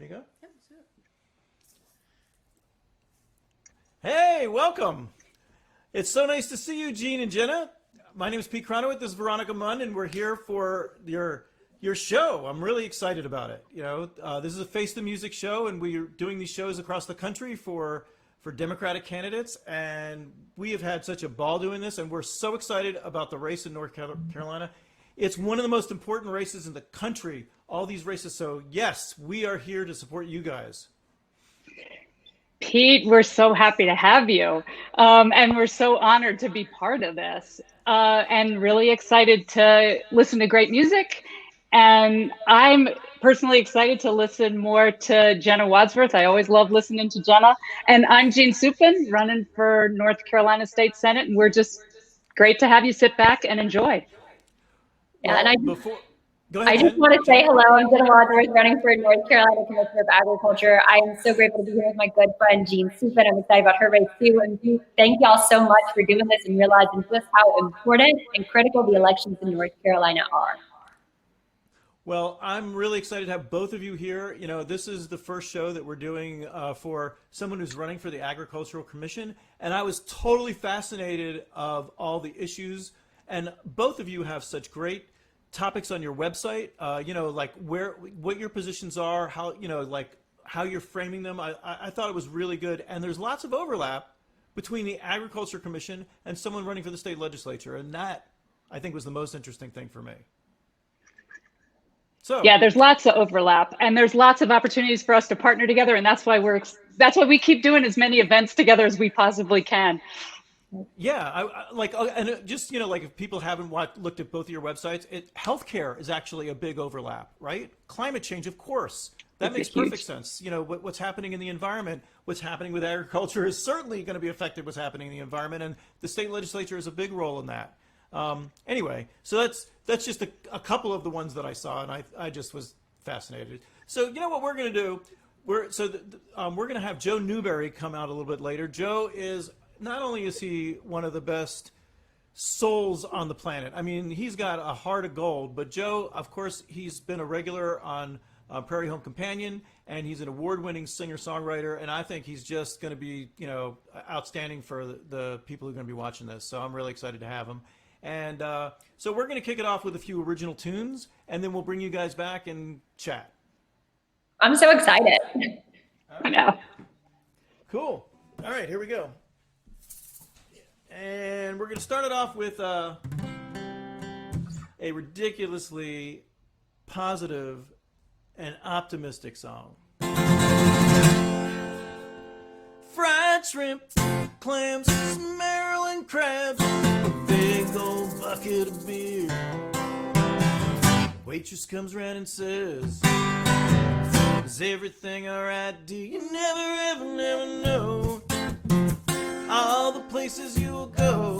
you go. Hey, welcome. It's so nice to see you, Jeanne and Jenna. My name is Pete Kronowitt. This is Veronica Munn, and we're here for your show. I'm really excited about it. This is a Face the Music show, and we're doing these shows across the country for Democratic candidates, and we have had such a ball doing this, and we're so excited about the race in North Carolina. It's one of the most important races in the country, all these races. So yes, we are here to support you guys. Pete, we're so happy to have you. And we're so honored to be part of this and really excited to listen to great music. And I'm personally excited to listen more to Jenna Wadsworth. I always love listening to Jenna. And I'm Jeanne Supin, running for North Carolina State Senate. And we're just great to have you sit back and enjoy. Yeah, well, and go ahead, I just Jen. want to say hello. I'm Jenna Wadsworth, running for North Carolina Commissioner of Agriculture. I am so grateful to be here with my good friend Jeanne Supin. I'm excited about her race too. And thank y'all so much for doing this and realizing just how important and critical the elections in North Carolina are. Well, I'm really excited to have both of you here. This is the first show that we're doing for someone who's running for the Agricultural Commission, and I was totally fascinated of all the issues. And both of you have such great topics on your website. Like what your positions are, how how you're framing them. I thought it was really good, and there's lots of overlap between the Agriculture Commission and someone running for the state legislature, and that I think was the most interesting thing for me. So yeah, there's lots of overlap, and there's lots of opportunities for us to partner together, and that's why we keep doing as many events together as we possibly can. Yeah, if people haven't looked at both of your websites, healthcare is actually a big overlap, right? Climate change, of course, that makes perfect sense. What's happening in the environment, what's happening with agriculture is certainly going to be affected what's happening in the environment, and the state legislature has a big role in that. Anyway, so that's just a couple of the ones that I saw, and I just was fascinated. So what we're going to do, we're going to have Joe Newberry come out a little bit later. Joe is, not only is he one of the best souls on the planet, I mean, he's got a heart of gold, but Joe, of course, he's been a regular on Prairie Home Companion, and he's an award-winning singer-songwriter, and I think he's just going to be, outstanding for the people who are going to be watching this. So I'm really excited to have him. And so we're going to kick it off with a few original tunes, and then we'll bring you guys back and chat. I'm so excited. I know. Cool. All right, here we go. And we're going to start it off with a ridiculously positive and optimistic song. Fried shrimp, clams, Maryland crabs, a big old bucket of beer. Waitress comes around and says, "Is everything alright? Do you never know all the places you will go,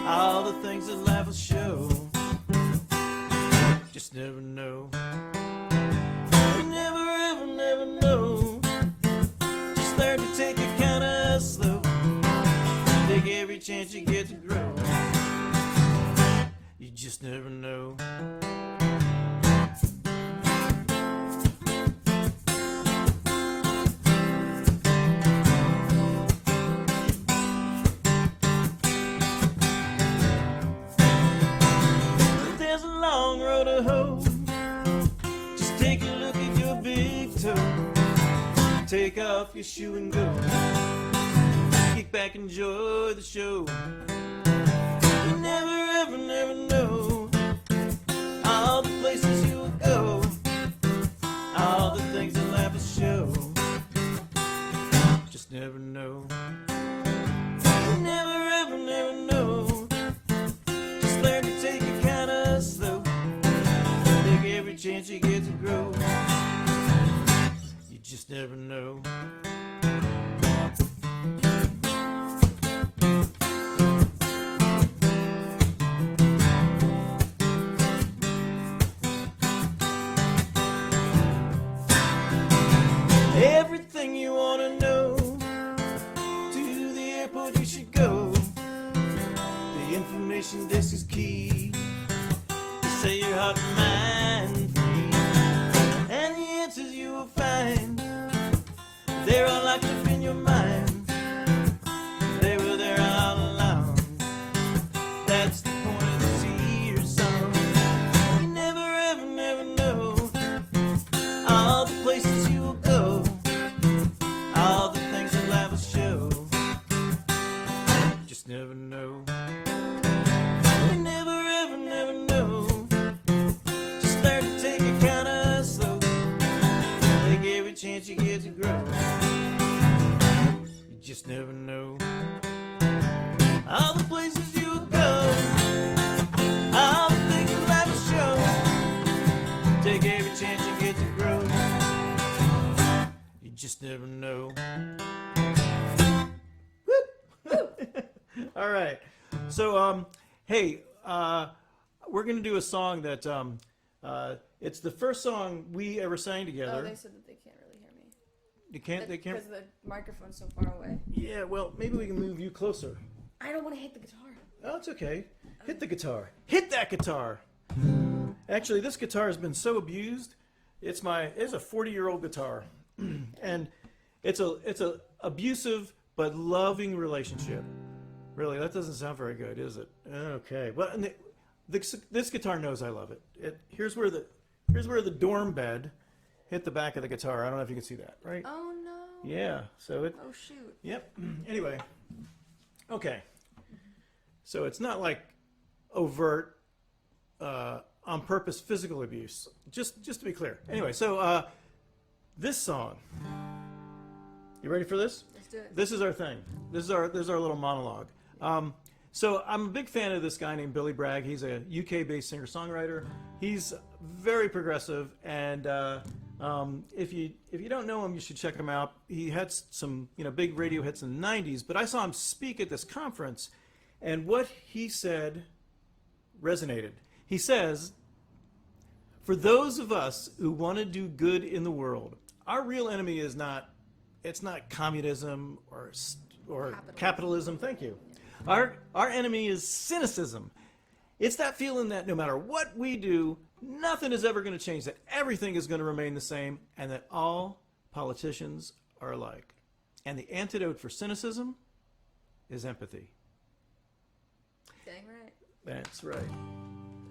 all the things that life will show? Just never know. You never know. Just learn to take it kinda slow. Take every chance you get to grow. You just never know." There's a long road to hoe. Just take a look at your big toe. Take off your shoe and go. Kick back, enjoy the show. You never know all the places you will go, all the things that life will show. Just never know. You never know. Just learn to take it kinda slow. Take every chance you get to grow. You just never know. Everything you want to know, to the airport you should go. The information desk is key to say your heart and mind free, and the answers you will just never know. All the places you go, all the things you life will show. Take every chance you get to grow. You just never know. All right. So, hey, we're going to do a song that it's the first song we ever sang together. Oh, they said that they can't really hear me. You can't? They can't? Because the microphone's so far away. Yeah, well, maybe we can move you closer. I don't want to hit the guitar. Oh, it's okay. Hit the guitar. Hit that guitar. Actually, this guitar has been so abused. It's a 40-year-old guitar, and it's a abusive but loving relationship. Really, that doesn't sound very good, is it? Okay. Well, and this guitar knows I love it. Here's where the dorm bed hit the back of the guitar. I don't know if you can see that, right? Oh no. Yeah. So it. Oh shoot. Yep. Anyway. Okay. So it's not like overt, on purpose physical abuse. Just to be clear. Anyway, so this song. You ready for this? Let's do it. This is our thing. This is our little monologue. So I'm a big fan of this guy named Billy Bragg. He's a UK-based singer-songwriter. He's very progressive, and if you don't know him, you should check him out. He had some big radio hits in the '90s, but I saw him speak at this conference, and what he said resonated. He says, "For those of us who want to do good in the world, our real enemy is not communism or capitalism. Thank you. Our enemy is cynicism. It's that feeling that no matter what we do, nothing is ever going to change, that everything is going to remain the same, and that all politicians are alike. And the antidote for cynicism is empathy." Dang right. That's right.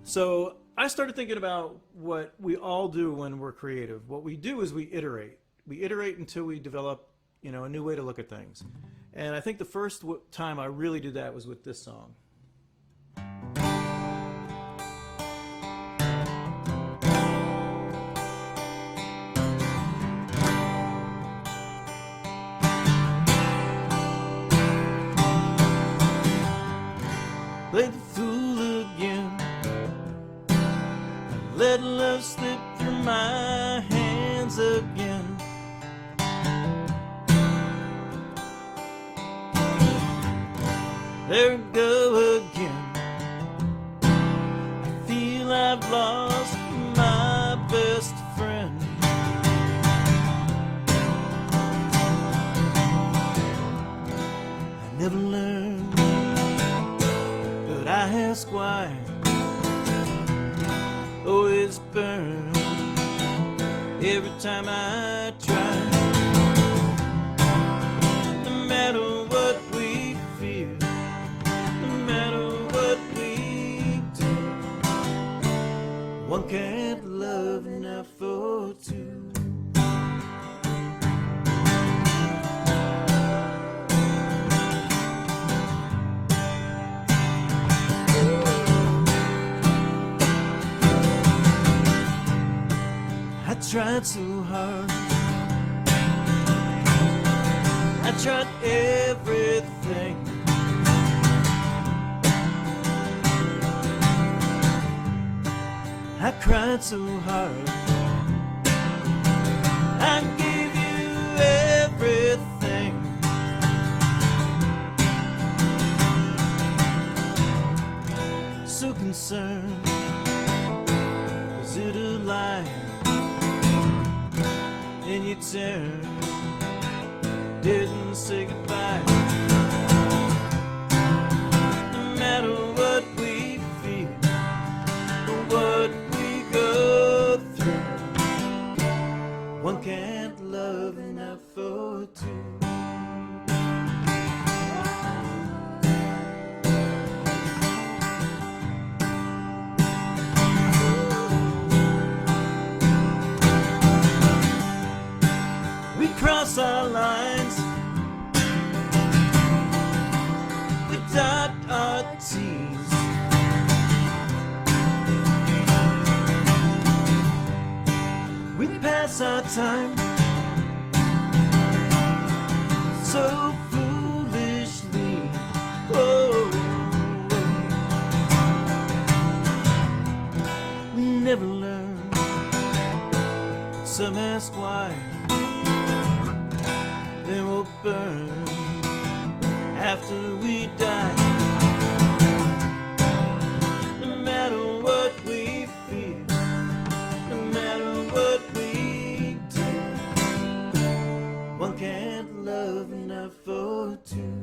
So I started thinking about what we all do when we're creative. What we do is we iterate. We iterate until we develop, a new way to look at things. And I think the first time I really did that was with this song. Played the fool again. I let love slip through my hands again. There we go again. I feel I've lost my best friend. I never learned, but I ask why. Oh, it's burned every time I try. No matter what we feel, no matter what we do, one can't love enough for two. I tried so hard, I tried everything. I cried so hard, I gave you everything. So concerned, was it a lie? And you turned, didn't say goodbye. No matter what we feel, what we go through, one can't love enough for two. We cross our lines, burn after we die. No matter what we feel, no matter what we do, one can't love enough for two.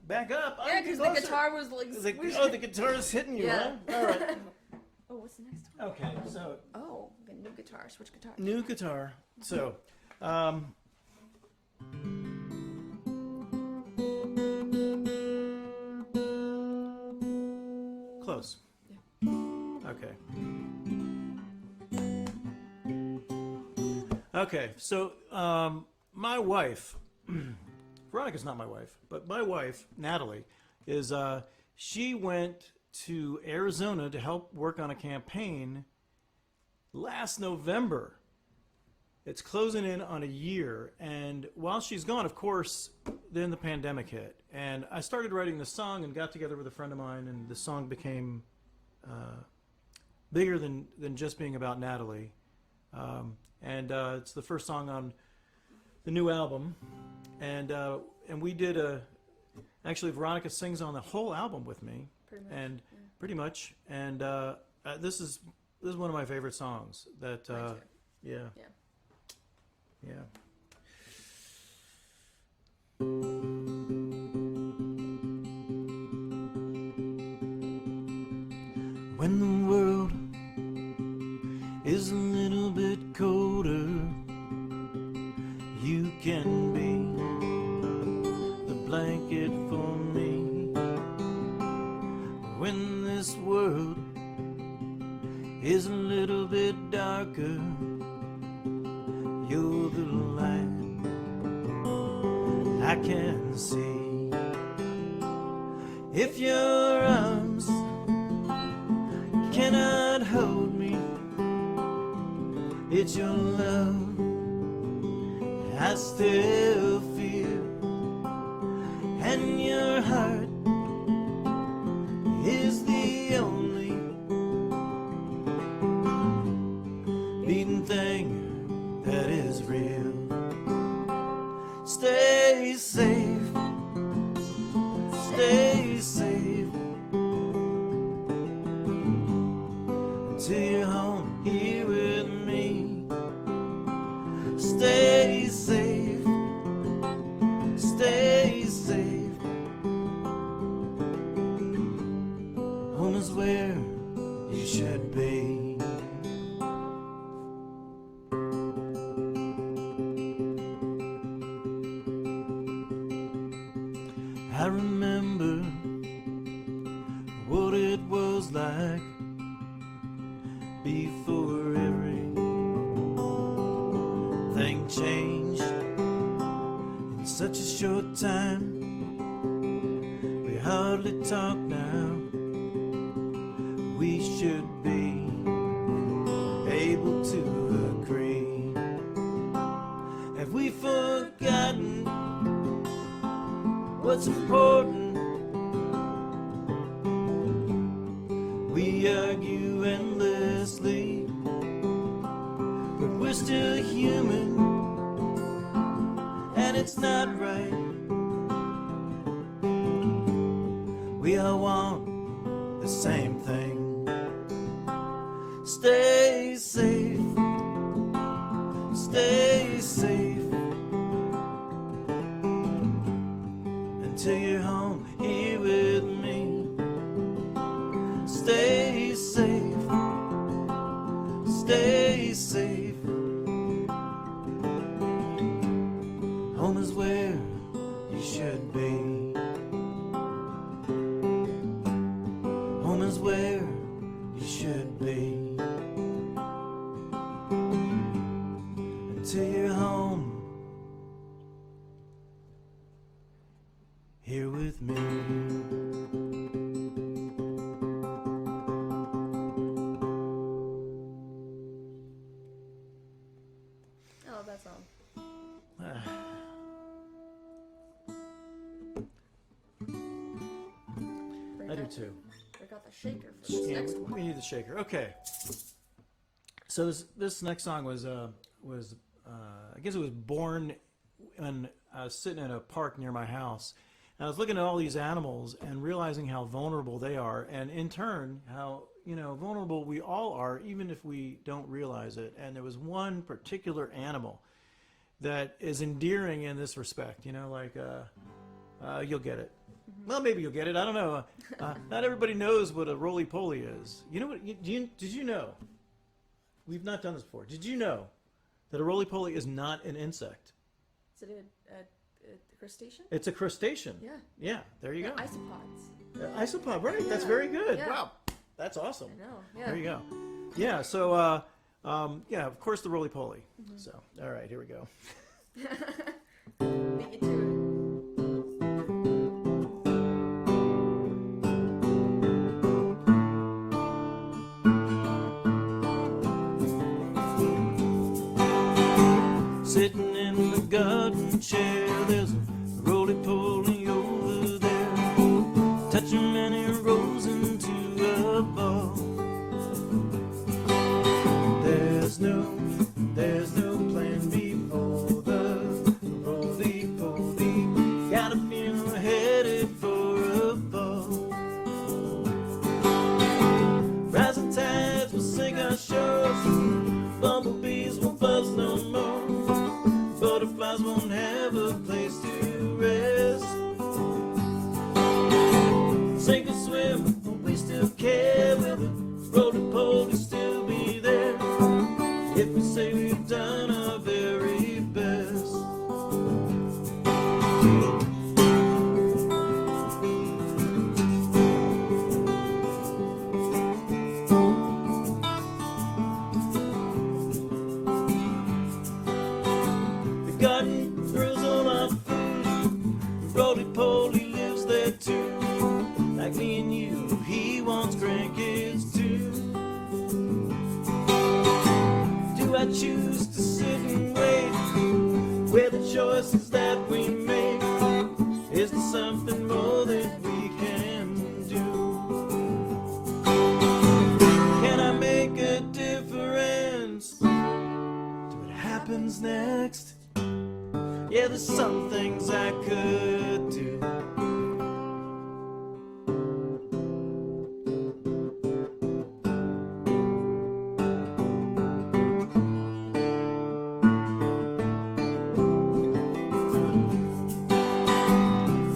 Back up. Yeah, because the guitar was like. The guitar is hitting you, Yeah. huh? All right. Oh, what's the next one? Okay, so Oh, the new guitar. Switch guitar. new guitar. So, close. Okay. Okay, so my wife, Veronica's not my wife, but my wife, Natalie, is she went to Arizona to help work on a campaign last November. It's closing in on a year, and while she's gone, of course, then the pandemic hit, and I started writing the song and got together with a friend of mine, and the song became bigger than just being about Natalie, and it's the first song on the new album, and we did actually Veronica sings on the whole album with me, pretty much, and this is one of my favorite songs. That yeah. When the world is a little bit colder, you can be the blanket for me. When this world is a little bit darker, you're the light I can see. If your arms cannot hold me, it's your love I still feel, and your heart is the only beating thing that is real. Stay safe, stay safe, until you're home here with me. Stay safe, stay safe. Home is where you should be. I remember what it was like before everything changed in such a short time. We hardly talk now. We should be able to agree. Have we forgotten what's important? We argue endlessly, but we're still human, and it's not right. We all want the same thing. Stay safe, stay safe, until you're home here with me. Stay safe, stay safe. Home is where you should be. home's where you should be. Until you're home here with me. Oh, that song. I do too. We got the shaker for this Yeah, next one. we need the shaker. Okay. So this next song was I guess it was born when I was sitting in a park near my house, and I was looking at all these animals and realizing how vulnerable they are, and in turn how vulnerable we all are, even if we don't realize it. And there was one particular animal that is endearing in this respect. You'll get it. Well, maybe you'll get it. I don't know. Not everybody knows what a roly-poly is. You know what? Did you know? We've not done this before. Did you know that a roly-poly is not an insect? Is it a crustacean? It's a crustacean. Yeah. Yeah, there you go. Isopods. Isopod, right. Yeah. That's very good. Yeah. Wow. That's awesome. I know. Yeah. There you go. Yeah, so, yeah, of course the roly-poly. So, all right, here we go. Beat you to it. Sitting in the garden chair, there's a roly-poly over there, touching many rolls into a ball. There's no plan B for the roly-poly. Got a feeling we're headed for a fall. Rising tides will sink our shores, bumblebees will buzz no more. Butterflies won't have a place to rest. Sink or swim, but we still care. Will the roly-poly still be there if we say we've done our very best? The garden grows all our food. The roly-poly lives there too. Like me and you, he wants grandkids too. Do I choose to sit and wait? Where the choices that we make, is there something more that we can do? Can I make a difference to what happens next? Yeah, there's some things I could do.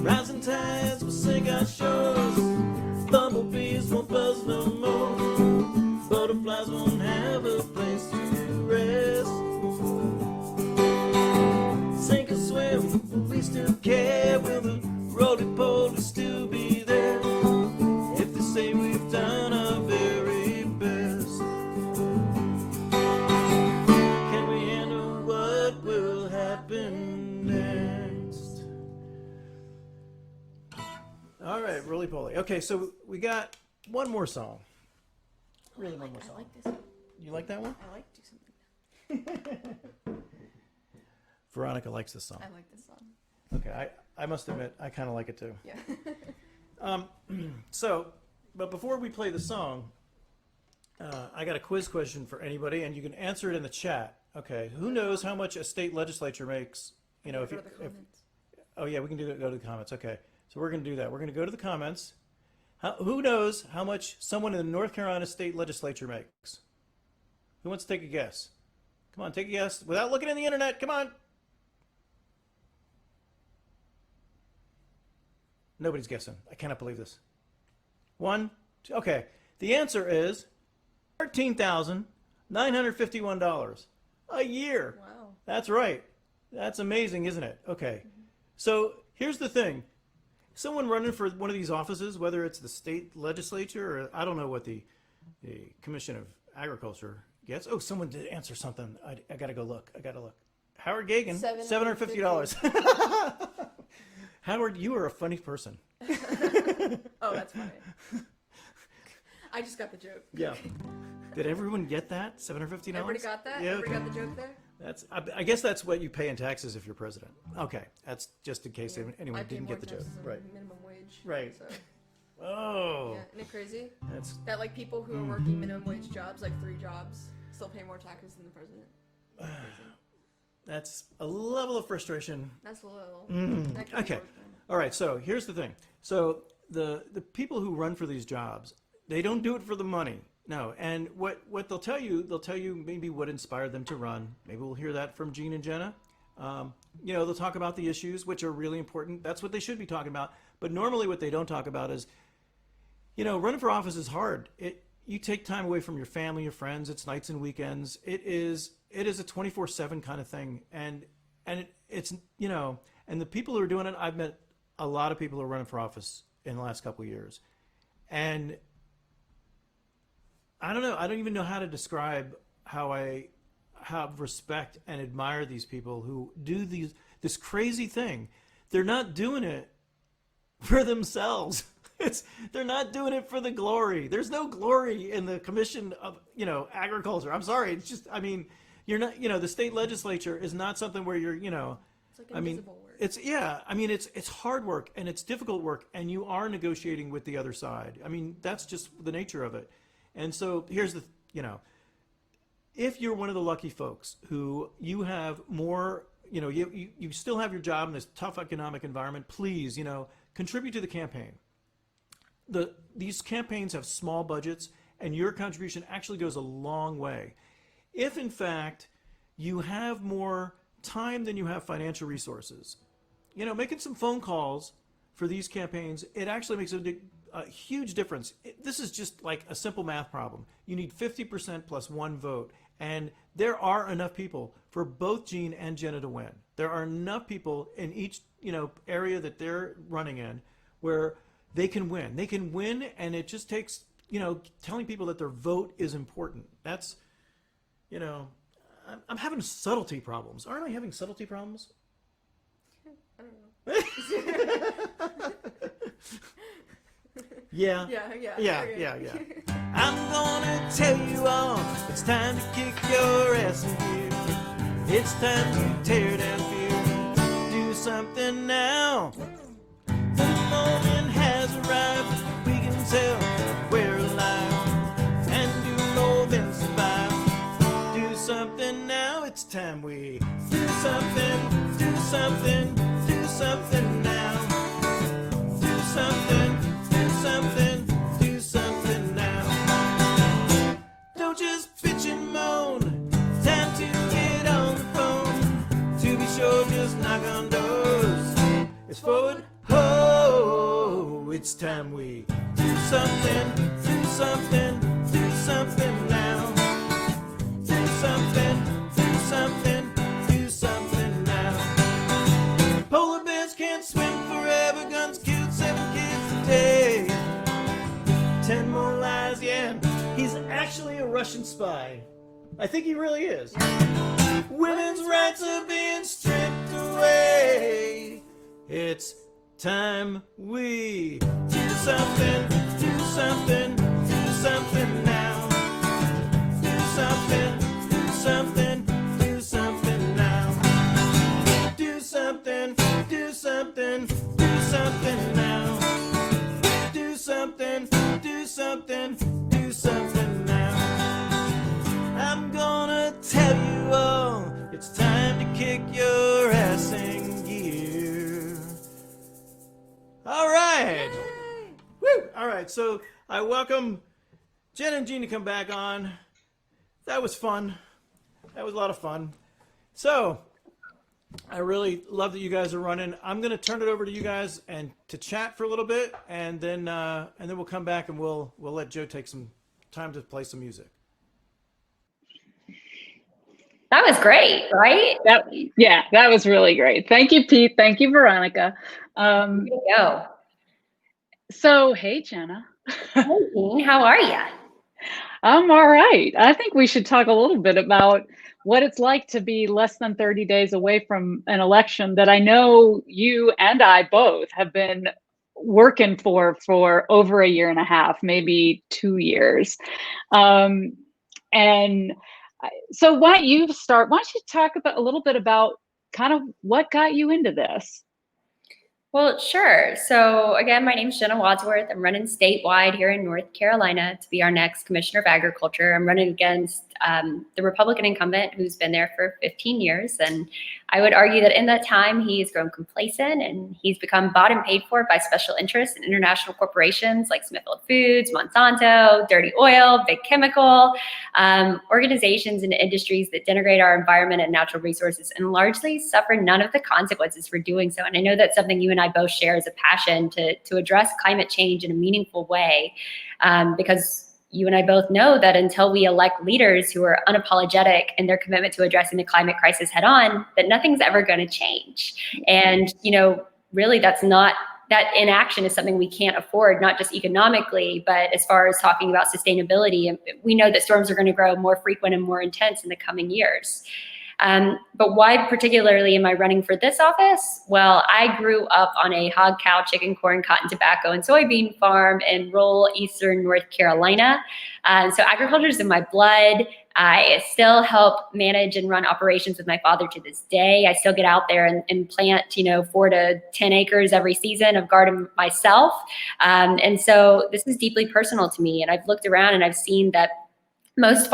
Rising tides will sink our shores, bumblebees won't buzz no more, butterflies won't have a place to rest. Sink or swim, but we still care. Will the roly-poly still be there if they say we've done our very best? Can we handle what will happen next? All right, roly-poly. Okay, so we got one more song. Really, one more I song. like this one. You like that one? I like do something. Veronica likes this song. I like this song. Okay, I must admit, I kind of like it too. Yeah. But before we play the song, I got a quiz question for anybody, and you can answer it in the chat. Okay, who knows how much a state legislature makes? You know, Go to the comments. oh yeah, we can go to the comments. Okay, so we're going to do that. We're going to go to the comments. Who knows how much someone in the North Carolina state legislature makes? Who wants to take a guess? Come on, take a guess without looking in the internet. Come on. Nobody's guessing. I cannot believe this. 1, 2, okay. The answer is $13,951 a year. Wow. That's right. That's amazing, isn't it? Okay. So here's the thing. someone running for one of these offices, whether it's the state legislature or I don't know what the Commission of Agriculture gets. Oh, someone did answer something. I gotta go look. I gotta look. Howard Gagan, $750. Howard, you are a funny person. Oh, that's funny. I just got the joke. Yeah. Did everyone get that? $750? Everybody got that? Yeah. Everybody got the joke there? I guess that's what you pay in taxes if you're president. Okay, that's just in case anyone I pay didn't more get the joke. taxes than Right. minimum wage. Right. So, Oh. yeah, isn't it crazy? That's That like people who are working minimum wage jobs, like 3 jobs, still pay more taxes than the president. that's a level of frustration. That's a little. That could be Okay. worse, man. All right. So here's the thing. So the people who run for these jobs, they don't do it for the money. No. And what they'll tell you maybe what inspired them to run. Maybe we'll hear that from Jeanne and Jenna. They'll talk about the issues, which are really important. That's what they should be talking about. But normally what they don't talk about is, running for office is hard. You take time away from your family, your friends. It's nights and weekends. It is a 24/7 kind of thing. And it's and the people who are doing it, I've met a lot of people who are running for office in the last couple of years. And I don't know. I don't even know how to describe how I have respect and admire these people who do this crazy thing. They're not doing it for themselves. They're not doing it for the glory. There's no glory in the Commission of Agriculture. I'm sorry. It's just you're not the state legislature is not something where you're It's like invisible work. it's hard work and it's difficult work and you are negotiating with the other side. That's just the nature of it. And so here's the if you're one of the lucky folks who you have more, you still have your job in this tough economic environment, please, contribute to the campaign. These campaigns have small budgets and your contribution actually goes a long way. If in fact you have more time than you have financial resources, making some phone calls for these campaigns, it actually makes a huge difference. This is just like a simple math problem. You need 50% plus 1 vote. And there are enough people for both Jeanne and Jenna to win. There are enough people in each, area that they're running in where they can win. They can win, and it just takes, telling people that their vote is important. That's, I'm having subtlety problems. Aren't I having subtlety problems? I don't know. Yeah. Yeah. I'm gonna tell you all, it's time to kick your ass in gear. It's time to tear down fear. Do something now. The moment has arrived. We can tell we're alive and do more than survive. Do something now. It's time we do something. Do something. Do something now. Do something. Do something. Do something now. Don't just bitch and moan. Time to get on the phone. To be sure, just knock on doors. It's forward. Oh, it's time we do something. Do something. Do something now. Do something. Do something. Do something now. Polar bears can't swim forever. Guns killed 7 kids today. 10 more lies, yeah. He's actually a Russian spy. I think he really is. Women's rights are being stripped away. It's time we do something, do something, do something now. Do something, do something, do something now. Do something, do something, do something now. Do something, do something, do something now. I'm gonna tell you all, it's time to kick your ass in gear. All right. Woo! All right, so I welcome Jen and Jeanne to come back on. That was fun. That was a lot of fun. So I really love that you guys are running. I'm going to turn it over to you guys and to chat for a little bit, and then we'll come back and we'll let Joe take some time to play some music. That was great, right? That was really great. Thank you, Pete. Thank you, Veronica. There you go. So, hey, Jenna. Hey, Jean, how are you? I'm all right. I think we should talk a little bit about what it's like to be less than 30 days away from an election that I know you and I both have been working for over a year and a half, maybe 2 years. Um, and so why don't you start? Why don't you talk about a little bit about kind of what got you into this? Well, sure. So again, my name is Jenna Wadsworth. I'm running statewide here in North Carolina to be our next Commissioner of Agriculture. I'm running against the Republican incumbent who's been there for 15 years. And I would argue that in that time, he's grown complacent and he's become bought and paid for by special interests and international corporations like Smithfield Foods, Monsanto, Dirty Oil, Big Chemical, organizations and industries that denigrate our environment and natural resources and largely suffer none of the consequences for doing so. And I know that's something you and I both share as a passion to address climate change in a meaningful way, because you and I both know that until we elect leaders who are unapologetic in their commitment to addressing the climate crisis head on, that nothing's ever going to change. And, really that inaction is something we can't afford, not just economically, but as far as talking about sustainability. And we know that storms are going to grow more frequent and more intense in the coming years. But why particularly am I running for this office? Well, I grew up on a hog, cow, chicken, corn, cotton, tobacco, and soybean farm in rural eastern North Carolina. So agriculture is in my blood. I still help manage and run operations with my father to this day. I still get out there and plant, 4 to 10 acres every season of garden myself. And so this is deeply personal to me. And I've looked around and I've seen that most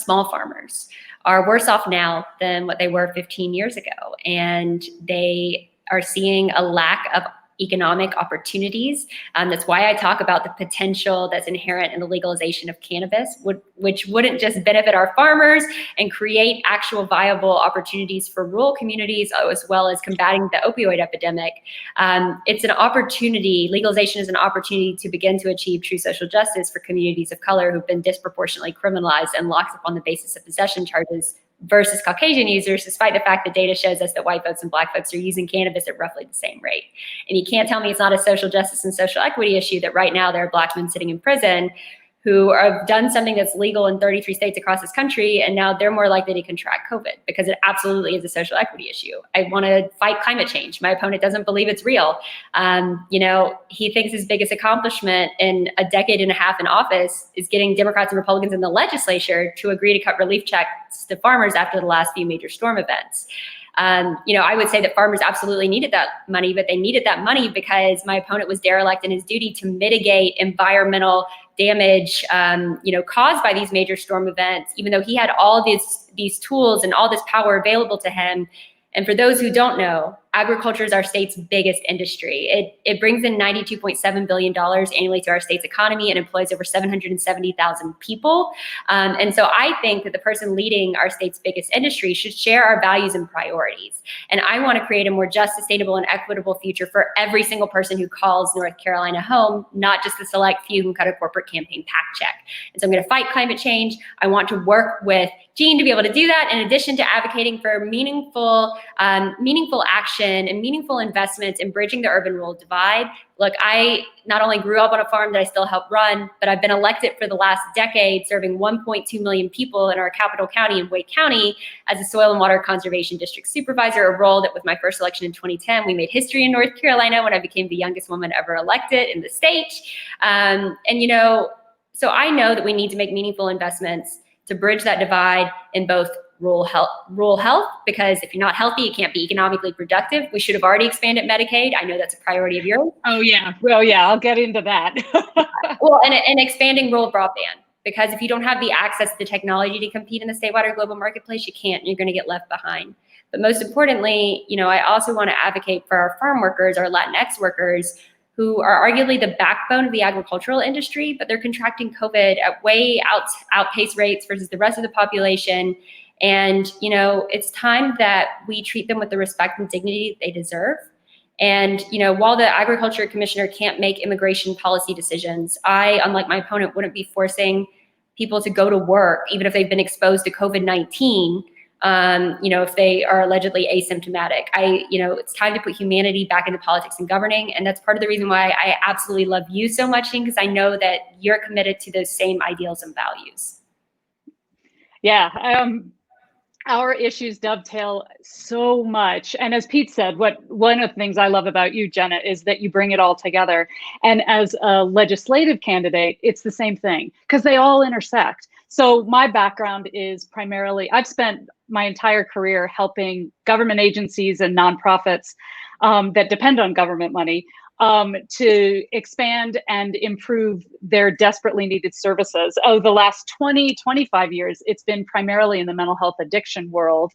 small farmers are worse off now than what they were 15 years ago. And they are seeing a lack of economic opportunities. That's why I talk about the potential that's inherent in the legalization of cannabis, which wouldn't just benefit our farmers and create actual viable opportunities for rural communities, as well as combating the opioid epidemic. It's an opportunity, legalization is an opportunity to begin to achieve true social justice for communities of color who've been disproportionately criminalized and locked up on the basis of possession charges versus Caucasian users, despite the fact that data shows us that white folks and black folks are using cannabis at roughly the same rate. And you can't tell me it's not a social justice and social equity issue that right now there are black men sitting in prison who have done something that's legal in 33 states across this country, and now they're more likely to contract COVID because it absolutely is a social equity issue. I want to fight climate change. My opponent doesn't believe it's real. He thinks his biggest accomplishment in a decade and a half in office is getting Democrats and Republicans in the legislature to agree to cut relief checks to farmers after the last few major storm events. I would say that farmers absolutely needed that money, but they needed that money because my opponent was derelict in his duty to mitigate environmental damage, caused by these major storm events, even though he had all these tools and all this power available to him. And for those who don't know, agriculture is our state's biggest industry. It brings in $92.7 billion annually to our state's economy and employs over 770,000 people. And so I think that the person leading our state's biggest industry should share our values and priorities. And I want to create a more just, sustainable, and equitable future for every single person who calls North Carolina home, not just the select few who cut a corporate campaign PAC check. And so I'm going to fight climate change. I want to work with Jeanne to be able to do that, in addition to advocating for meaningful action and meaningful investments in bridging the urban-rural divide. Look, I not only grew up on a farm that I still help run, but I've been elected for the last decade, serving 1.2 million people in our capital county in Wake County as a soil and water conservation district supervisor, a role that with my first election in 2010, we made history in North Carolina when I became the youngest woman ever elected in the state. So I know that we need to make meaningful investments to bridge that divide in both rural health, because if you're not healthy, you can't be economically productive. We should have already expanded Medicaid. I know that's a priority of yours. Oh yeah, well yeah, I'll get into that. Well, and expanding rural broadband, because if you don't have the access to the technology to compete in the statewide or global marketplace, you're going to get left behind. But most importantly, I also want to advocate for our farm workers, our Latinx workers, who are arguably the backbone of the agricultural industry, but they're contracting COVID at way outpaced rates versus the rest of the population. And, it's time that we treat them with the respect and dignity they deserve. And, while the agriculture commissioner can't make immigration policy decisions, I, unlike my opponent, wouldn't be forcing people to go to work, even if they've been exposed to COVID-19, if they are allegedly asymptomatic. It's time to put humanity back into politics and governing. And that's part of the reason why I absolutely love you so much, Jeanne, because I know that you're committed to those same ideals and values. Yeah. Our issues dovetail so much. And as Pete said, one of the things I love about you, Jenna, is that you bring it all together. And as a legislative candidate, it's the same thing because they all intersect. So my background is primarily, I've spent my entire career helping government agencies and nonprofits that depend on government money to expand and improve their desperately needed services. The last 20, 25 years, it's been primarily in the mental health addiction world.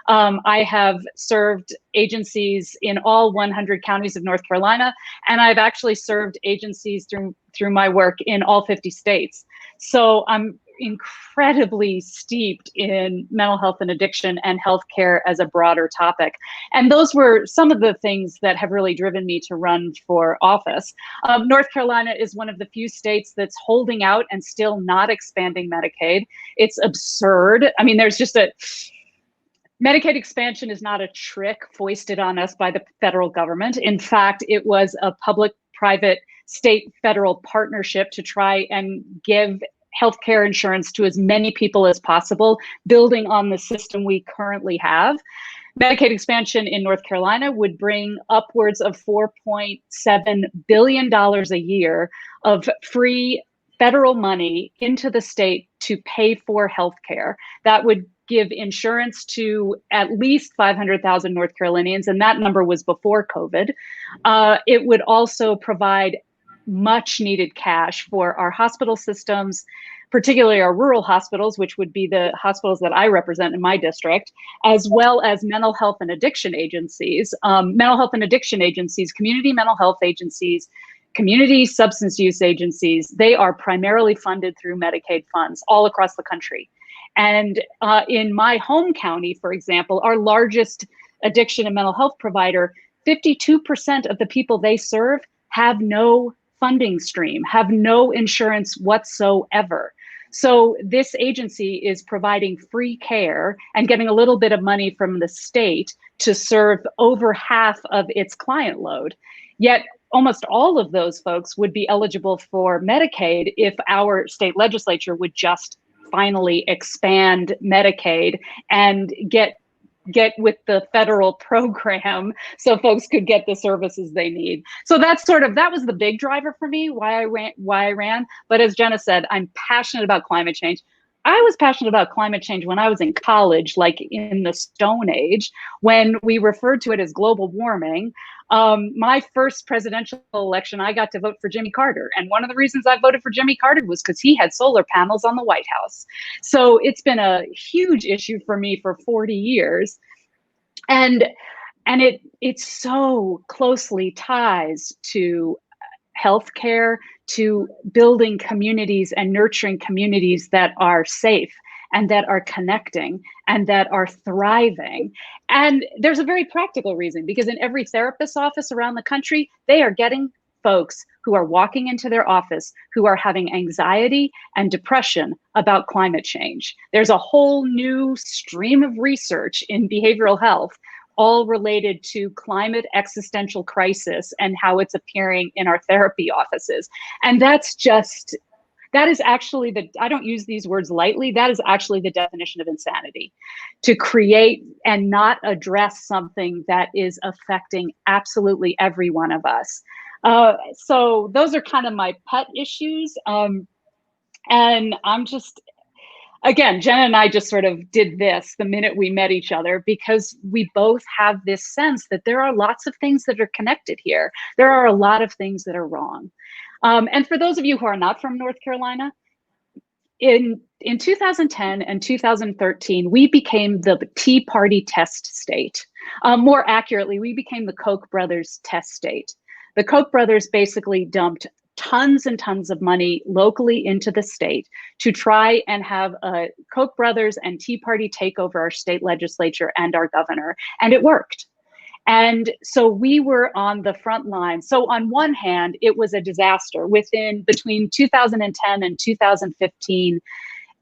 I have served agencies in all 100 counties of North Carolina, and I've actually served agencies through my work in all 50 states. So I'm incredibly steeped in mental health and addiction and healthcare as a broader topic. And those were some of the things that have really driven me to run for office. North Carolina is one of the few states that's holding out and still not expanding Medicaid. It's absurd. I mean, there's just Medicaid expansion is not a trick foisted on us by the federal government. In fact, it was a public-private state-federal partnership to try and give healthcare insurance to as many people as possible, building on the system we currently have. Medicaid expansion in North Carolina would bring upwards of $4.7 billion a year of free federal money into the state to pay for healthcare. That would give insurance to at least 500,000 North Carolinians, and that number was before COVID. It would also provide much needed cash for our hospital systems, particularly our rural hospitals, which would be the hospitals that I represent in my district, as well as mental health and addiction agencies, community mental health agencies, community substance use agencies. They are primarily funded through Medicaid funds all across the country. And in my home county, for example, our largest addiction and mental health provider, 52% of the people they serve have no funding stream, have no insurance whatsoever. So this agency is providing free care and getting a little bit of money from the state to serve over half of its client load. Yet almost all of those folks would be eligible for Medicaid if our state legislature would just finally expand Medicaid and get with the federal program so folks could get the services they need. So that was the big driver for me, why I ran. But as Jenna said, I'm passionate about climate change. I was passionate about climate change when I was in college, like in the Stone Age, when we referred to it as global warming. My first presidential election, I got to vote for Jimmy Carter. And one of the reasons I voted for Jimmy Carter was because he had solar panels on the White House. So it's been a huge issue for me for 40 years. And it so closely ties to healthcare, to building communities and nurturing communities that are safe and that are connecting and that are thriving. And there's a very practical reason, because in every therapist's office around the country, they are getting folks who are walking into their office who are having anxiety and depression about climate change. There's a whole new stream of research in behavioral health, all related to climate existential crisis and how it's appearing in our therapy offices. And that is actually I don't use these words lightly, that is actually the definition of insanity, to create and not address something that is affecting absolutely every one of us. So those are kind of my pet issues. And I'm just, again, Jenna and I just sort of did this the minute we met each other, because we both have this sense that there are lots of things that are connected here. There are a lot of things that are wrong. And for those of you who are not from North Carolina, in 2010 and 2013, we became the Tea Party test state. More accurately, we became the Koch brothers test state. The Koch brothers basically dumped tons and tons of money locally into the state to try and have Koch brothers and Tea Party take over our state legislature and our governor, and it worked. And so we were on the front line. So on one hand, it was a disaster. Between 2010 and 2015,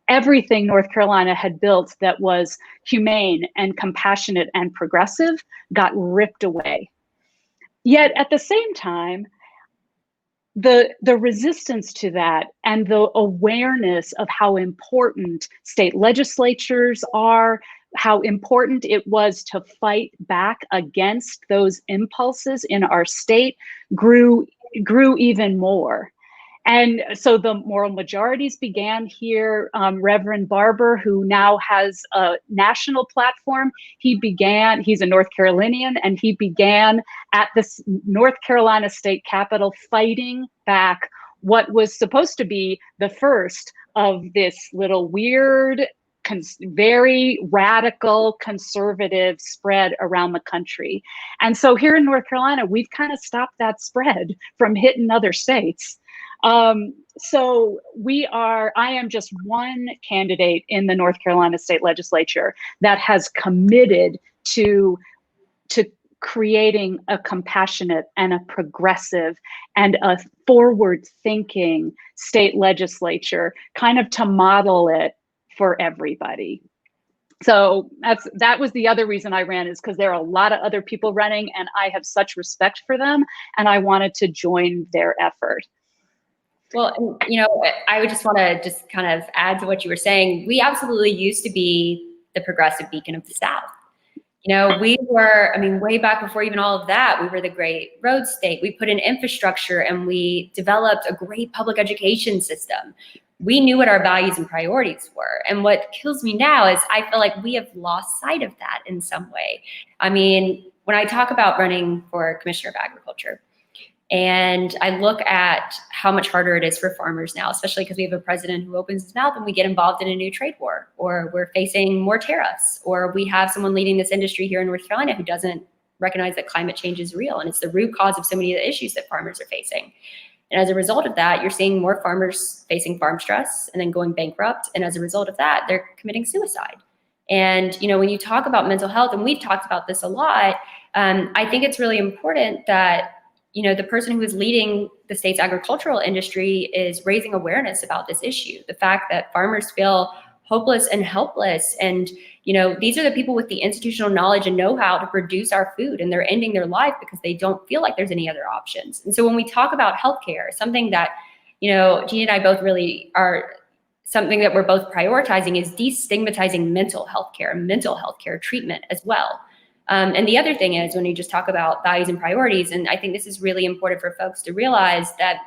everything North Carolina had built that was humane and compassionate and progressive got ripped away. Yet at the same time, the resistance to that and the awareness of how important state legislatures are, how important it was to fight back against those impulses in our state grew even more. And so the moral majorities began here. Reverend Barber, who now has a national platform, he's a North Carolinian, and he began at the North Carolina State Capitol fighting back what was supposed to be the first of this little weird, very radical conservative spread around the country. And so here in North Carolina, we've kind of stopped that spread from hitting other states. So I am just one candidate in the North Carolina State Legislature that has committed to creating a compassionate and a progressive and a forward-thinking state legislature, kind of to model it for everybody. So that was the other reason I ran, is because there are a lot of other people running and I have such respect for them and I wanted to join their effort. Well, you know, I would just want to just kind of add to what you were saying. We absolutely used to be the progressive beacon of the South. You know, we were, I mean, way back before even all of that, we were the great road state. We put in infrastructure and we developed a great public education system. We knew what our values and priorities were. And what kills me now is I feel like we have lost sight of that in some way. I mean, when I talk about running for Commissioner of Agriculture, and I look at how much harder it is for farmers now, especially because we have a president who opens his mouth and we get involved in a new trade war, or we're facing more tariffs, or we have someone leading this industry here in North Carolina who doesn't recognize that climate change is real. And it's the root cause of so many of the issues that farmers are facing. And as a result of that, you're seeing more farmers facing farm stress and then going bankrupt. And as a result of that, they're committing suicide. And, you know, when you talk about mental health, and we've talked about this a lot, I think it's really important that, you know, the person who is leading the state's agricultural industry is raising awareness about this issue. The fact that farmers feel hopeless and helpless. And, you know, these are the people with the institutional knowledge and know-how to produce our food, and they're ending their life because they don't feel like there's any other options. And so when we talk about healthcare, something that, you know, Jeanne and I both really are, something that we're both prioritizing is destigmatizing mental health care treatment as well. And the other thing is, when you just talk about values and priorities, and I think this is really important for folks to realize, that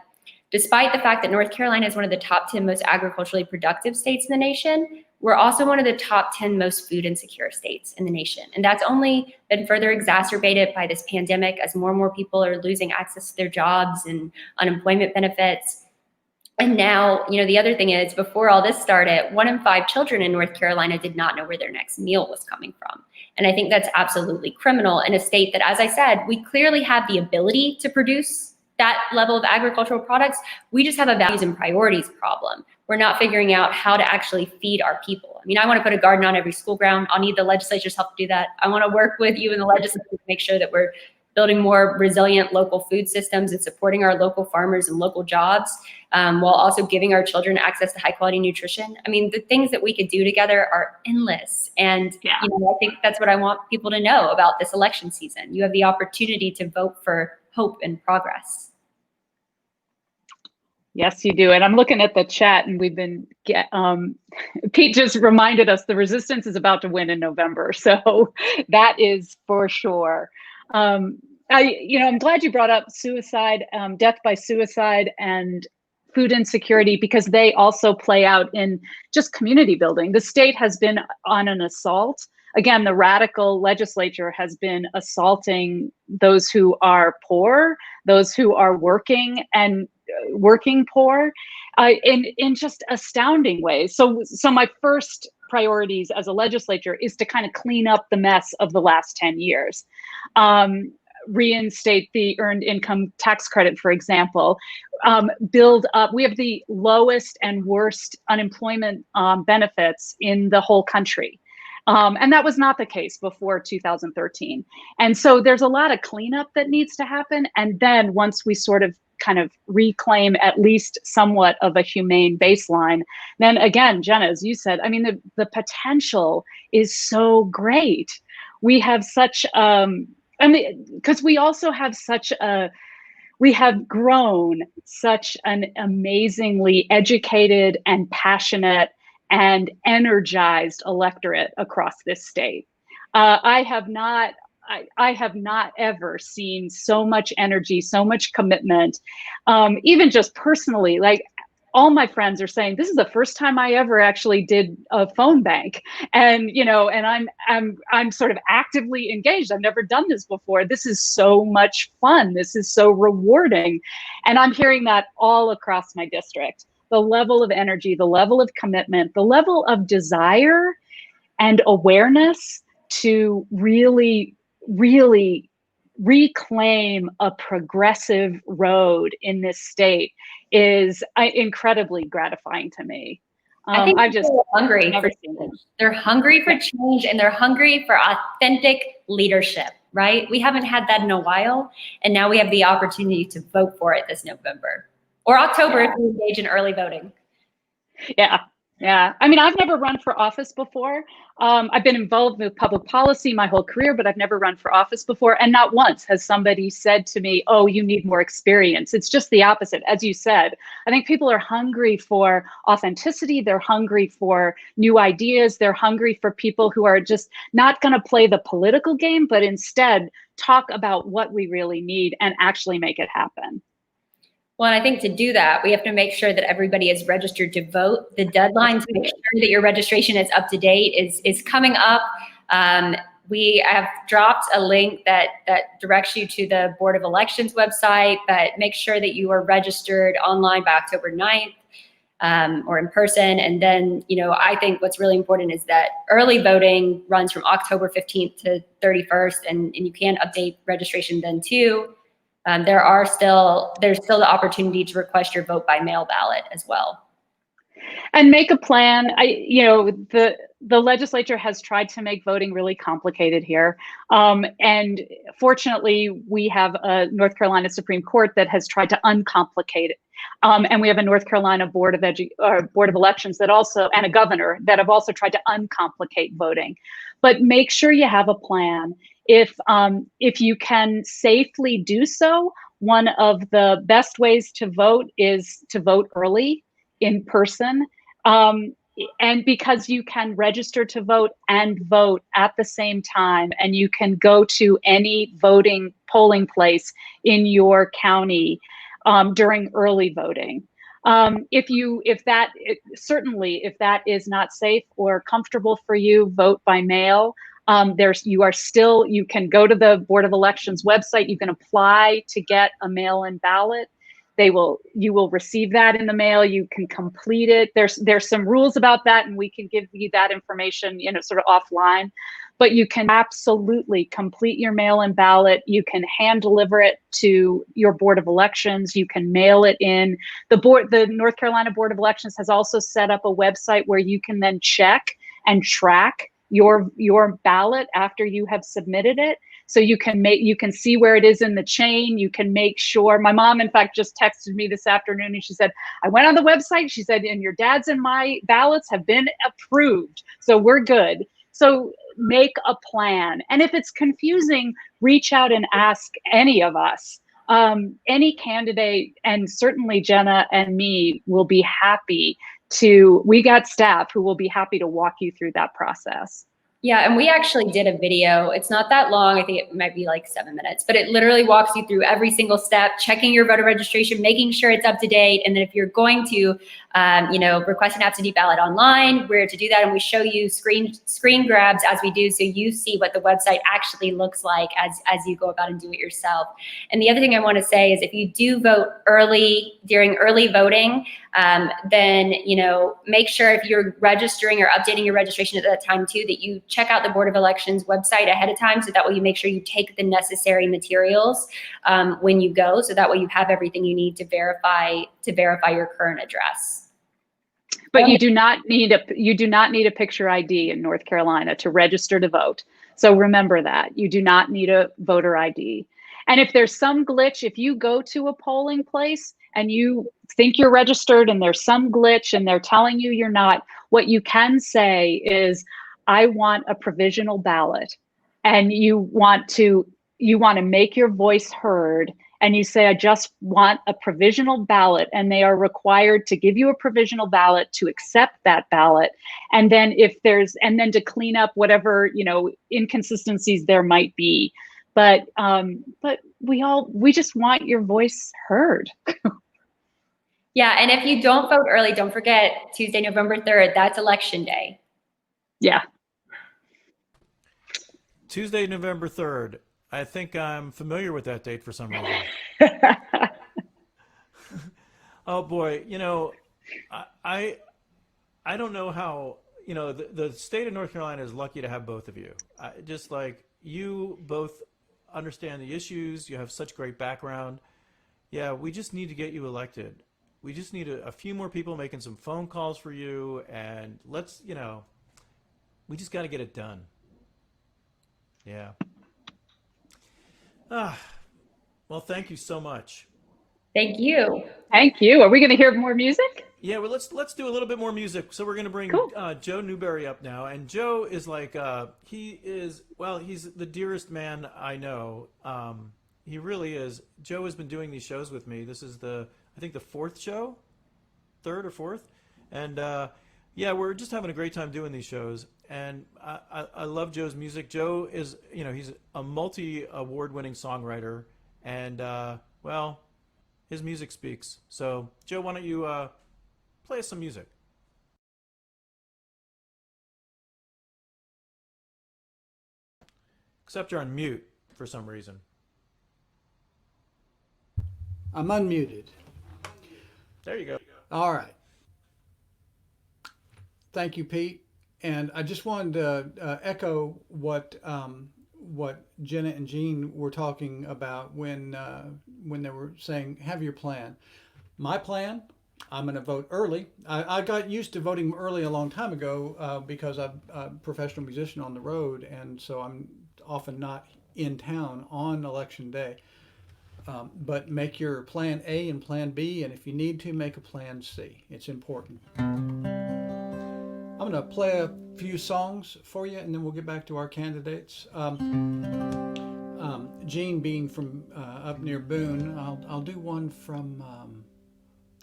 despite the fact that North Carolina is one of the top 10 most agriculturally productive states in the nation, we're also one of the top 10 most food insecure states in the nation. And that's only been further exacerbated by this pandemic, as more and more people are losing access to their jobs and unemployment benefits. And now, you know, the other thing is, before all this started, 1 in 5 children in North Carolina did not know where their next meal was coming from. And I think that's absolutely criminal in a state that, as I said, we clearly have the ability to produce that level of agricultural products. We just have a values and priorities problem. We're not figuring out how to actually feed our people. I mean, I want to put a garden on every school ground. I'll need the legislature's help to do that. I want to work with you in the legislature to make sure that we're building more resilient local food systems and supporting our local farmers and local jobs, while also giving our children access to high quality nutrition. I mean, the things that we could do together are endless. And you know, I think that's what I want people to know about this election season. You have the opportunity to vote for hope and progress. Yes, you do. And I'm looking at the chat, and we've been, Pete just reminded us the resistance is about to win in November. So that is for sure. I'm glad you brought up suicide, death by suicide and food insecurity, because they also play out in just community building. The state has been on an assault. Again, the radical legislature has been assaulting those who are poor, those who are working and working poor, in just astounding ways. So my first priorities as a legislature is to kind of clean up the mess of the last 10 years. Reinstate the earned income tax credit, for example, build up. We have the lowest and worst unemployment benefits in the whole country. And that was not the case before 2013. And so there's a lot of cleanup that needs to happen. And then once we sort of kind of reclaim at least somewhat of a humane baseline, then again, Jenna, as you said, I mean, the potential is so great. We have such, I mean, because we also have we have grown such an amazingly educated and passionate and energized electorate across this state. I have not ever seen so much energy, so much commitment, even just personally. Like, all my friends are saying, this is the first time I ever actually did a phone bank. And, you know, and I'm sort of actively engaged. I've never done this before. This is so much fun. This is so rewarding. And I'm hearing that all across my district. The level of energy, the level of commitment, the level of desire and awareness to really, really reclaim a progressive road in this state is incredibly gratifying to me. I think I've just hungry never for seen change. it. They're hungry for change, and they're hungry for authentic leadership, right? We haven't had that in a while, and now we have the opportunity to vote for it this November or October if we engage in early voting. Yeah. Yeah. I mean, I've never run for office before. I've been involved with public policy my whole career, but I've never run for office before. And not once has somebody said to me, oh, you need more experience. It's just the opposite. As you said, I think people are hungry for authenticity. They're hungry for new ideas. They're hungry for people who are just not going to play the political game, but instead talk about what we really need and actually make it happen. Well, and I think to do that, we have to make sure that everybody is registered to vote. The deadline to make sure that your registration is up to date is coming up. We have dropped a link that directs you to the Board of Elections website, but make sure that you are registered online by October 9th or in person. And then, you know, I think what's really important is that early voting runs from October 15th to 31st, and you can update registration then too. There's still the opportunity to request your vote by mail ballot as well. And make a plan. The legislature has tried to make voting really complicated here. And fortunately, we have a North Carolina Supreme Court that has tried to uncomplicate it. And we have a North Carolina Board of Elections that also, and a governor that have also tried to uncomplicate voting. But make sure you have a plan. If you can safely do so, one of the best ways to vote is to vote early in person. And because you can register to vote and vote at the same time, and you can go to any polling place in your county during early voting. If that is not safe or comfortable for you, vote by mail. You can go to the Board of Elections website. You can apply to get a mail-in ballot. You will receive that in the mail. You can complete it. There's some rules about that, and we can give you that information, sort of offline. But you can absolutely complete your mail-in ballot. You can hand deliver it to your Board of Elections. You can mail it in. The North Carolina Board of Elections has also set up a website where you can then check and track your ballot after you have submitted it. So you can see where it is in the chain. You can make sure. My mom, in fact, just texted me this afternoon and she said, I went on the website. She said, and your dad's and my ballots have been approved. So we're good. So make a plan. And if it's confusing, reach out and ask any of us. Any candidate, and certainly Jenna and me will be happy we got staff who will be happy to walk you through that process. Yeah, and we actually did a video. It's not that long. I think it might be like 7 minutes, but it literally walks you through every single step, checking your voter registration, making sure it's up to date. And then if you're going to, request an absentee ballot online, where to do that. And we show you screen grabs as we do, so you see what the website actually looks like as you go about and do it yourself. And the other thing I want to say is if you do vote early during early voting, then, make sure if you're registering or updating your registration at that time too, that you check out the Board of Elections website ahead of time. So that way you make sure you take the necessary materials when you go. So that way you have everything you need to verify your current address. But you do not need a picture ID in North Carolina to register to vote. So remember that you do not need a voter ID. And if there's some glitch, if you go to a polling place and you think you're registered and there's some glitch and they're telling you you're not, what you can say is, I want a provisional ballot. And you want to make your voice heard, and you say, I just want a provisional ballot, and they are required to give you a provisional ballot, to accept that ballot. And then to clean up whatever, inconsistencies there might be. But we just want your voice heard. Yeah, and if you don't vote early, don't forget Tuesday, November 3rd, that's election day. Yeah. Tuesday, November 3rd. I think I'm familiar with that date for some reason. Oh boy, I don't know how, the state of North Carolina is lucky to have both of you. Just like you both understand the issues, you have such great background. Yeah, we just need to get you elected. We just need a few more people making some phone calls for you, and let's, we just got to get it done. Yeah. Well, thank you so much. Thank you. Thank you. Are we going to hear more music? Yeah, well, let's do a little bit more music. So we're going to bring Joe Newberry up now, and Joe is like he's the dearest man I know. He really is. Joe has been doing these shows with me. This is I think the third or fourth, and yeah, we're just having a great time doing these shows. And I love Joe's music. Joe is, he's a multi-award-winning songwriter, and well, his music speaks. So, Joe, why don't you play us some music? Except you're on mute for some reason. I'm unmuted. There you go. All right. Thank you, Pete. And I just wanted to echo what Jenna and Jeanne were talking about when they were saying, have your plan. My plan, I'm going to vote early. I got used to voting early a long time ago because I'm a professional musician on the road, and so I'm often not in town on election day. But make your plan A and plan B, and if you need to, make a plan C. It's important. I'm going to play a few songs for you, and then we'll get back to our candidates. Jeanne being from up near Boone, I'll do one from.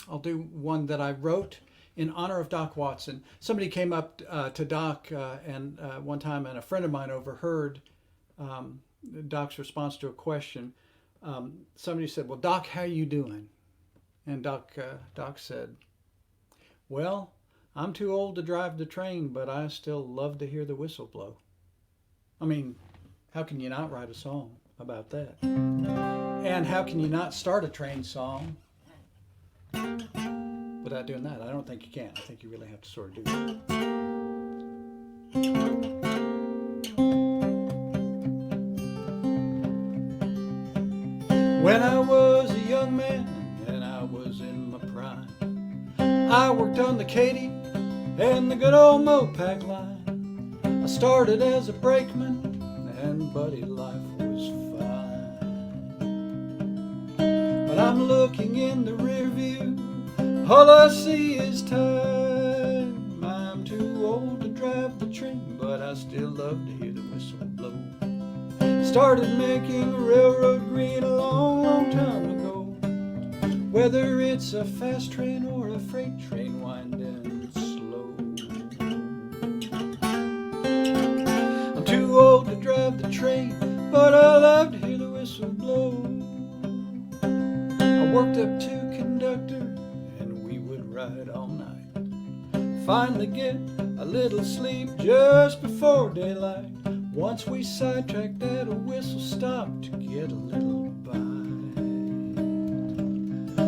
I'll do one that I wrote in honor of Doc Watson. Somebody came up to Doc and one time, and a friend of mine overheard Doc's response to a question. Somebody said, "Well, Doc, how you doing?" And Doc said, "Well, I'm too old to drive the train, but I still love to hear the whistle blow." I mean, how can you not write a song about that? And how can you not start a train song without doing that? I don't think you can. I think you really have to sort of do that. When I was a young man and I was in my prime, I worked on the Katy and the good old Mopac line. I started as a brakeman, and buddy, life was fine. But I'm looking in the rear view, all I see is time. I'm too old to drive the train, but I still love to hear the whistle blow. Started making railroad green a long, long time ago. Whether it's a fast train or a freight train winding slow. I'm too old to drive the train, but I love to hear the whistle blow. I worked up to conductor, and we would ride all night. Finally get a little sleep just before daylight. Once we sidetracked that, a whistle stopped to get a little bite.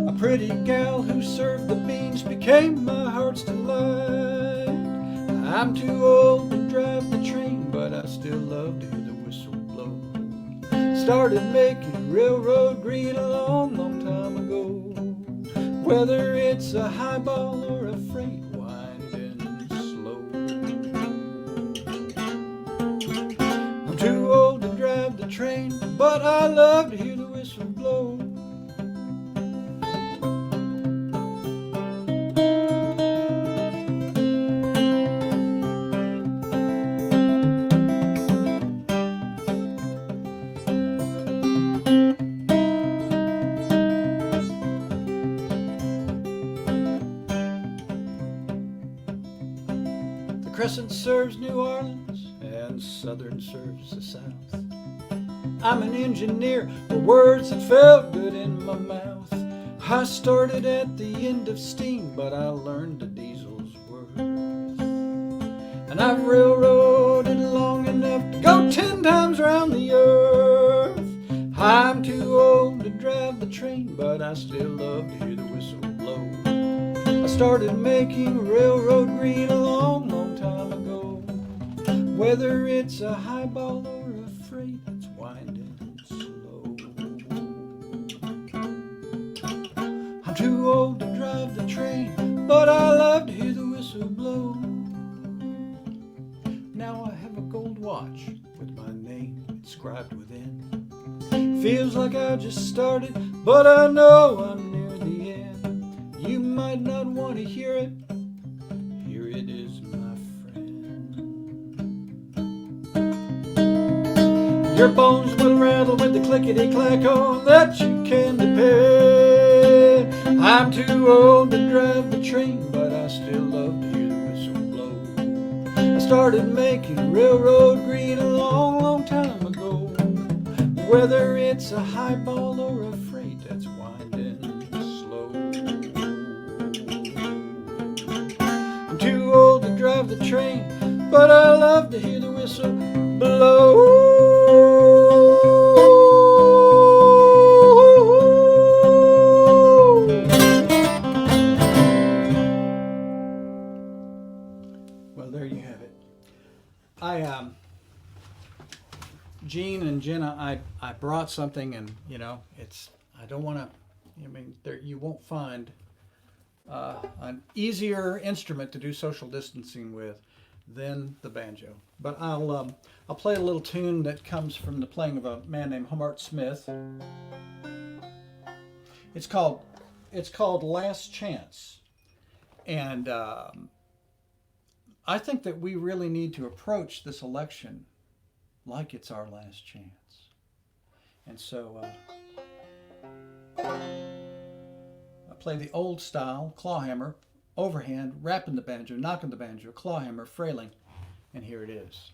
A pretty gal who served the beans became my heart's delight. I'm too old to drive the train, but I still love to hear the whistle blow. Started making railroad green a long, long time ago. Whether it's a highball or a freight winding slow. I'm too old to drive the train, but I love to hear the whistle blow. The Crescent serves New Orleans and Southern serves the South. I'm an engineer for words that felt good in my mouth. I started at the end of steam, but I learned the diesel's worth. And I've railroaded long enough to go 10 times around the earth. I'm too old to drive the train, but I still love to hear the whistle blow. I started making railroad green a long, long time ago. Whether it's a highball or a freight, it's winding slow. I'm too old to drive the train, but I love to hear the whistle blow. Now I have a gold watch with my name inscribed within. Feels like I just started, but I know I'm near the end. You might not want to hear it. Here it is, my friend. Your bones will rattle with the clickety-clack on that you can depend. I'm too old to drive the train, but I still love to hear the whistle blow. I started making railroad green a long, long time ago. Whether it's a highball or a freight, that's winding slow. I'm too old to drive the train, but I love to hear the whistle blow. Well, there you have it. Jeanne and Jenna, I brought something, and it's, I don't want to, you won't find an easier instrument to do social distancing with than the banjo. But I'll play a little tune that comes from the playing of a man named Hobart Smith. It's called Last Chance, and I think that we really need to approach this election like it's our last chance. And so I play the old style, clawhammer, overhand, rapping the banjo, knocking the banjo, clawhammer, frailing, and here it is.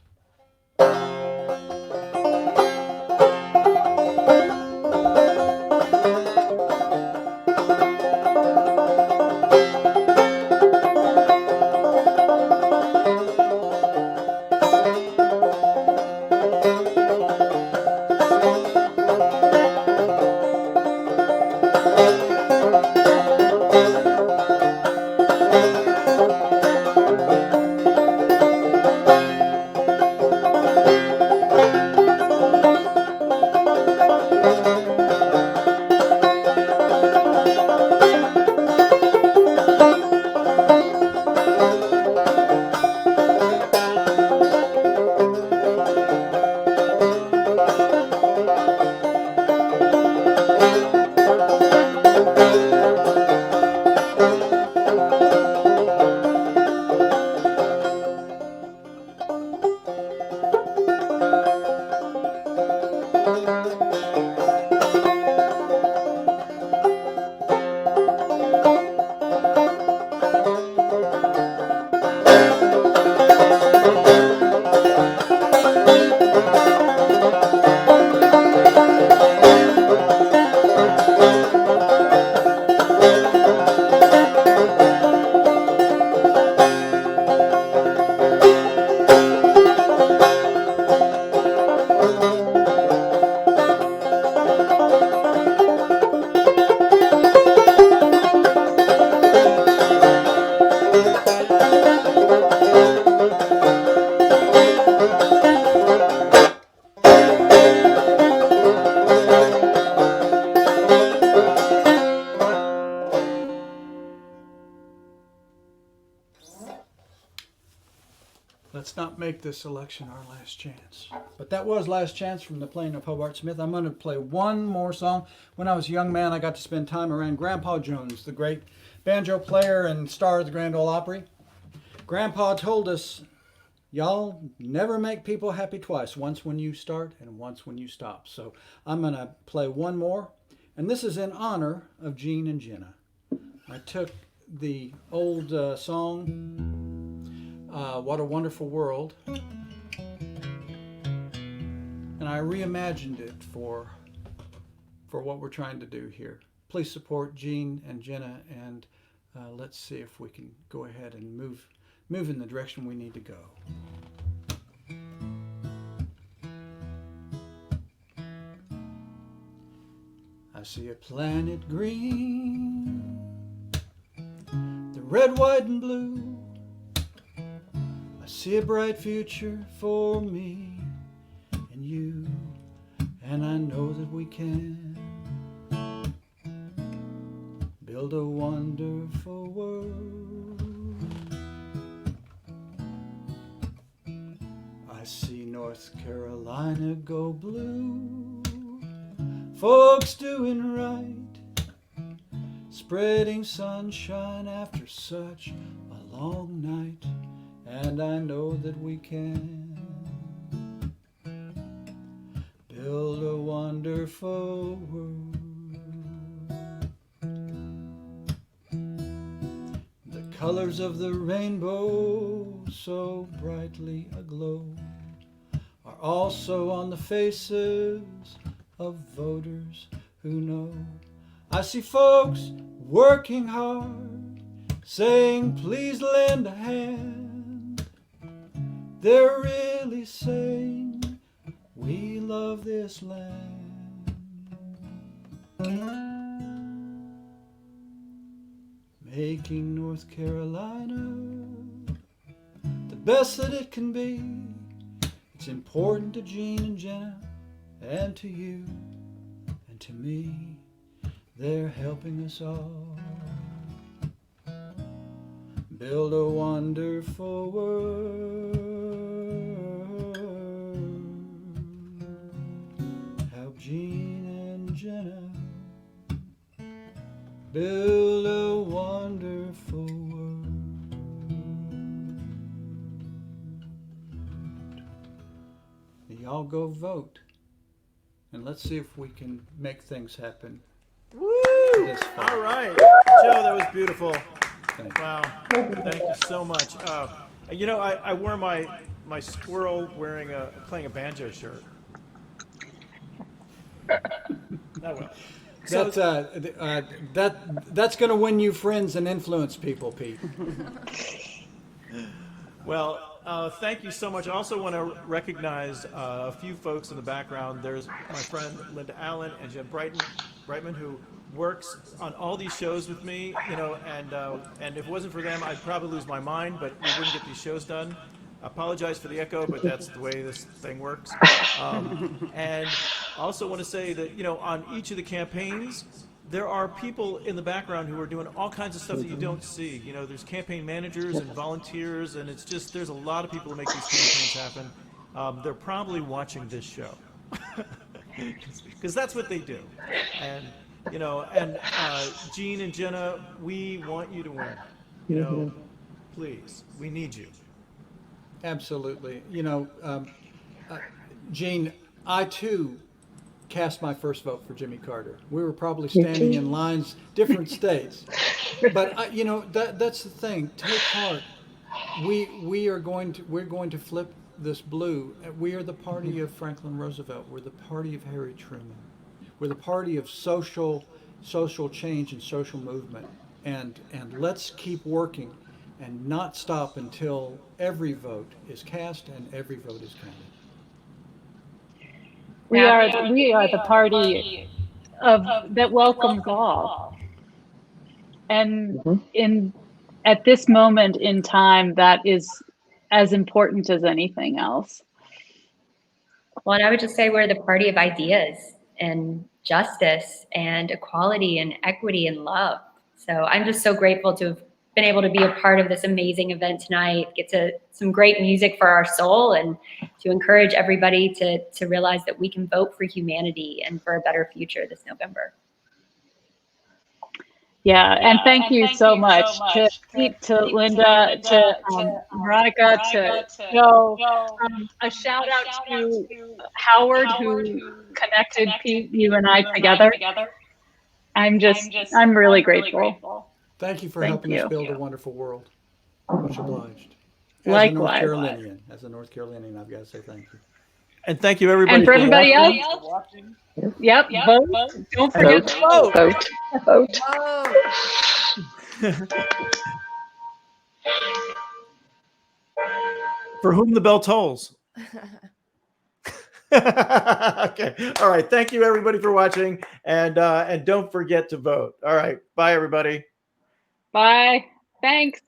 Let's not make this election our last chance. But that was Last Chance from the playing of Hobart Smith. I'm going to play one more song. When I was a young man, I got to spend time around Grandpa Jones, the great banjo player and star of the Grand Ole Opry. Grandpa told us, y'all never make people happy twice, once when you start and once when you stop. So I'm going to play one more, and this is in honor of Jeanne and Jenna. I took the old song, What a Wonderful World, and I reimagined it for what we're trying to do here. Please support Jeanne and Jenna, and let's see if we can go ahead and move in the direction we need to go. I see a planet green, the red, white, and blue. I see a bright future for me and you, and I know that we can build a wonderful world. I see North Carolina go blue, folks doing right, spreading sunshine after such a long night, and I know that we can build a wonderful world. The colors of the rainbow, so brightly aglow, are also on the faces of voters who know. I see folks working hard, saying please lend a hand. They're really saying we love this land. Making North Carolina the best that it can be. It's important to Jeanne and Jenna, and to you, and to me. They're helping us all build a wonderful world. Help Jeanne and Jenna build a wonderful world. Y'all go vote, and let's see if we can make things happen. Woo! All right. Joe, that was beautiful. Wow. Thank you so much. You know, I wore my squirrel playing a banjo shirt. That will. So, That's going to win you friends and influence people, Pete. well, thank you so much. I also want to recognize a few folks in the background. There's my friend Linda Allen and Jen Brightman, who works on all these shows with me, you know, and if it wasn't for them, I'd probably lose my mind, but we wouldn't get these shows done. I apologize for the echo, but that's the way this thing works. And I also want to say that, you know, on each of the campaigns, there are people in the background who are doing all kinds of stuff that you don't see. You know, there's campaign managers and volunteers, and it's just, there's a lot of people who make these campaigns happen. They're probably watching this show because that's what they do. And, you know, and Jeanne and Jenna, we want you to win. You know, please, we need you. Absolutely. You know, Jeanne, I too cast my first vote for Jimmy Carter. We were probably standing in lines, different states. But you know, that's the thing. Take heart. We're going to flip this blue. We are the party of Franklin Roosevelt. We're the party of Harry Truman. We're the party of social change and social movement. And let's keep working and not stop until every vote is cast and every vote is counted. We are the party that welcomes all. And at this moment in time, that is as important as anything else. Well, and I would just say we're the party of ideas and justice and equality and equity and love. So I'm just so grateful to have been able to be a part of this amazing event tonight, get to some great music for our soul, and to encourage everybody to realize that we can vote for humanity and for a better future this November. Yeah, and thank you so much to Pete, to Linda, to Veronica, to Joe. A shout out to Howard, who connected Pete, you and I together. I'm really grateful. Thank you for helping us build a wonderful world. Much obliged. Likewise. As a North Carolinian, I've got to say thank you. And thank you, everybody. And for everybody else, yep, vote. Don't forget to vote. Vote. For whom the bell tolls. Okay. All right. Thank you, everybody, for watching, and don't forget to vote. All right. Bye, everybody. Bye. Thanks.